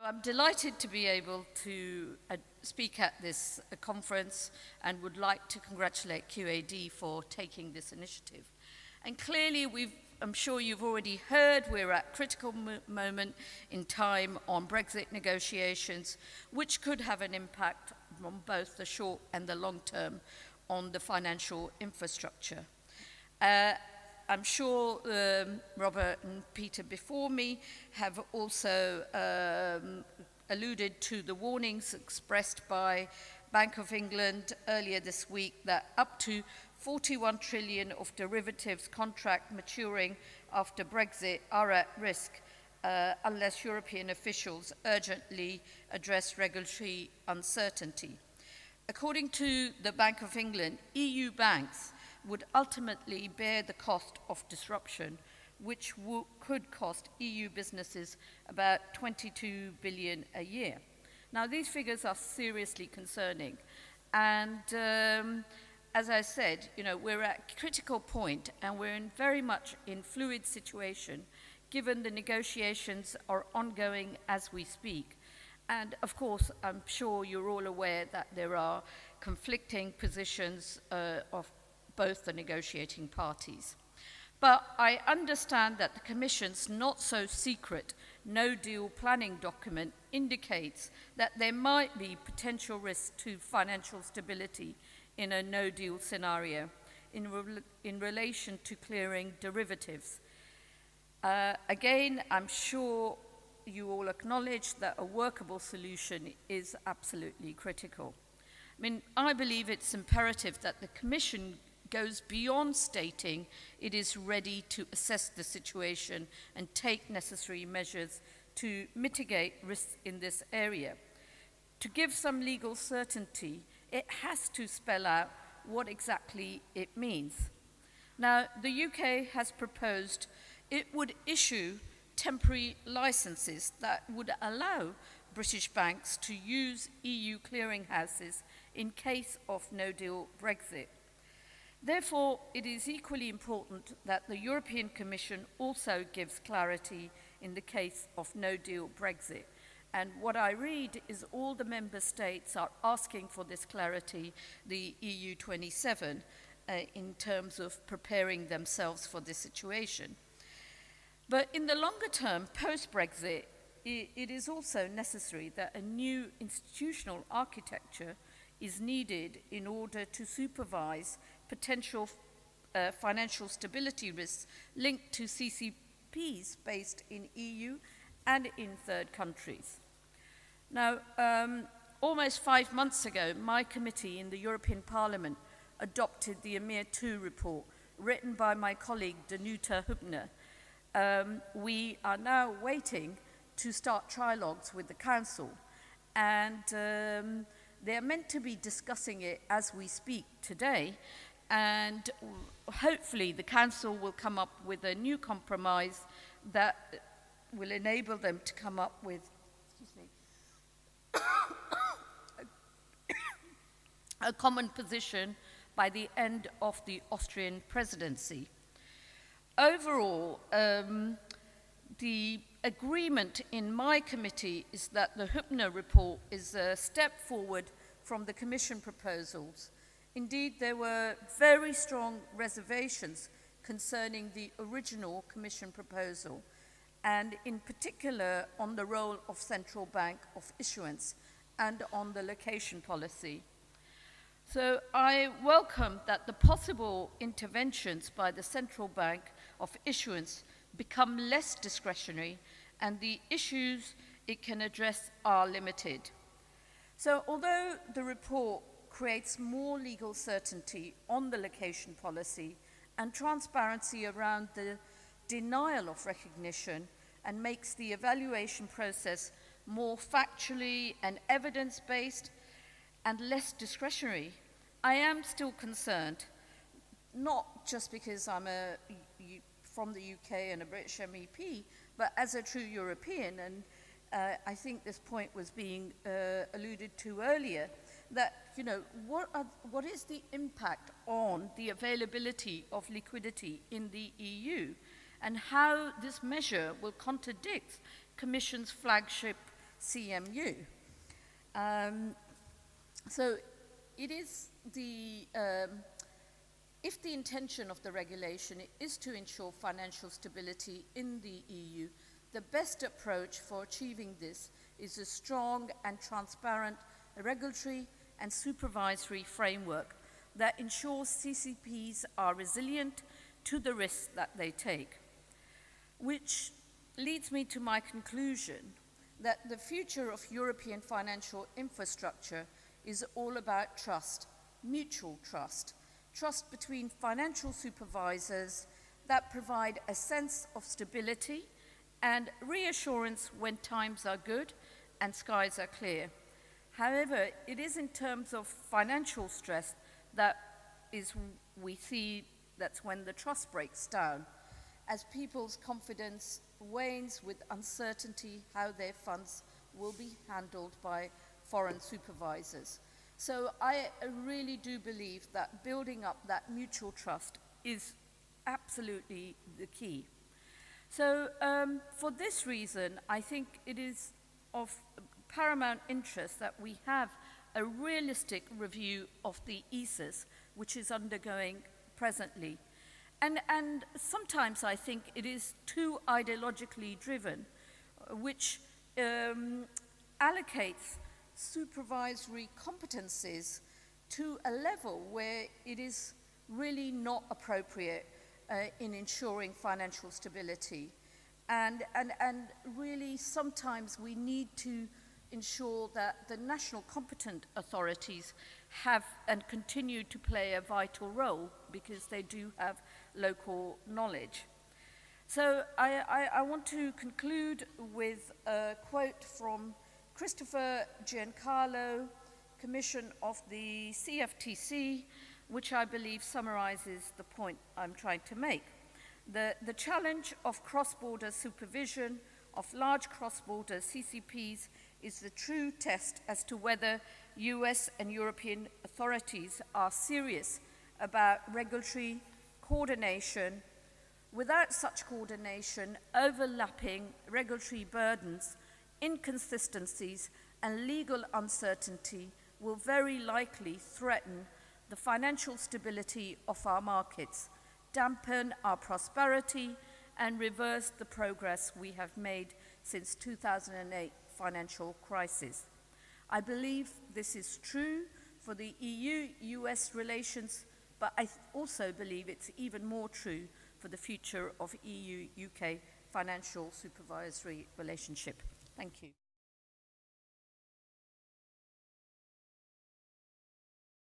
I'm delighted to be able to speak at this conference and would like to congratulate QAD for taking this initiative. And clearly, I'm sure you've already heard, we're at a critical moment in time on Brexit negotiations, which could have an impact on both the short and the long term on the financial infrastructure. I'm sure Robert and Peter before me have also alluded to the warnings expressed by Bank of England earlier this week that up to 41 trillion of derivatives contract maturing after Brexit are at risk unless European officials urgently address regulatory uncertainty. According to the Bank of England, EU banks would ultimately bear the cost of disruption, which could cost EU businesses about 22 billion a year. Now, these figures are seriously concerning. And as I said, we're at a critical point and we're very much in fluid situation, given the negotiations are ongoing as we speak. And of course, I'm sure you're all aware that there are conflicting positions of both the negotiating parties. But I understand that the Commission's not-so-secret no-deal planning document indicates that there might be potential risks to financial stability in a no-deal scenario in relation to clearing derivatives. Again, I'm sure you all acknowledge that a workable solution is absolutely critical. I believe it's imperative that the Commission goes beyond stating it is ready to assess the situation and take necessary measures to mitigate risks in this area. To give some legal certainty, it has to spell out what exactly it means. Now, the UK has proposed it would issue temporary licenses that would allow British banks to use EU clearinghouses in case of no-deal Brexit. Therefore, it is equally important that the European Commission also gives clarity in the case of no-deal Brexit. And what I read is all the member states are asking for this clarity, the EU 27, in terms of preparing themselves for this situation. But in the longer term, post-Brexit, it is also necessary that a new institutional architecture is needed in order to supervise potential financial stability risks linked to CCPs based in EU and in third countries. Now, almost 5 months ago, my committee in the European Parliament adopted the EMIR 2 report written by my colleague Danuta Hübner. We are now waiting to start trilogues with the Council, and they're meant to be discussing it as we speak today, and hopefully the Council will come up with a new compromise that will enable them to come up with a common position by the end of the Austrian presidency. Overall, the agreement in my committee is that the Hübner report is a step forward from the Commission proposals. Indeed, there were very strong reservations concerning the original Commission proposal, and in particular on the role of central bank of issuance and on the location policy. So I welcome that the possible interventions by the central bank of issuance become less discretionary and the issues it can address are limited. So although the report creates more legal certainty on the location policy and transparency around the denial of recognition and makes the evaluation process more factually and evidence-based and less discretionary, I am still concerned, not just because I'm from the UK and a British MEP, but as a true European, and I think this point was being alluded to earlier, that, what is the impact on the availability of liquidity in the EU, and how this measure will contradict Commission's flagship CMU. So it is the, if the intention of the regulation is to ensure financial stability in the EU, the best approach for achieving this is a strong and transparent regulatory and supervisory framework that ensures CCPs are resilient to the risks that they take. Which leads me to my conclusion that the future of European financial infrastructure is all about trust, mutual trust, trust between financial supervisors that provide a sense of stability and reassurance when times are good and skies are clear. However, it is in terms of financial stress that we see that's when the trust breaks down, as people's confidence wanes with uncertainty how their funds will be handled by foreign supervisors. So I really do believe that building up that mutual trust is absolutely the key. So for this reason, I think it is of paramount interest that we have a realistic review of the ESAs, which is undergoing presently. And sometimes I think it is too ideologically driven, which allocates supervisory competencies to a level where it is really not appropriate in ensuring financial stability. And really sometimes we need to ensure that the national competent authorities have and continue to play a vital role because they do have local knowledge. So I want to conclude with a quote from Christopher Giancarlo, Commission of the CFTC, which I believe summarizes the point I'm trying to make. The challenge of cross-border supervision of large cross-border CCPs is the true test as to whether US and European authorities are serious about regulatory coordination. Without such coordination, overlapping regulatory burdens, inconsistencies, and legal uncertainty will very likely threaten the financial stability of our markets, dampen our prosperity, and reverse the progress we have made since 2008 financial crisis. I believe this is true for the EU-US relations, but I also believe it's even more true for the future of EU-UK financial supervisory relationship. Thank you.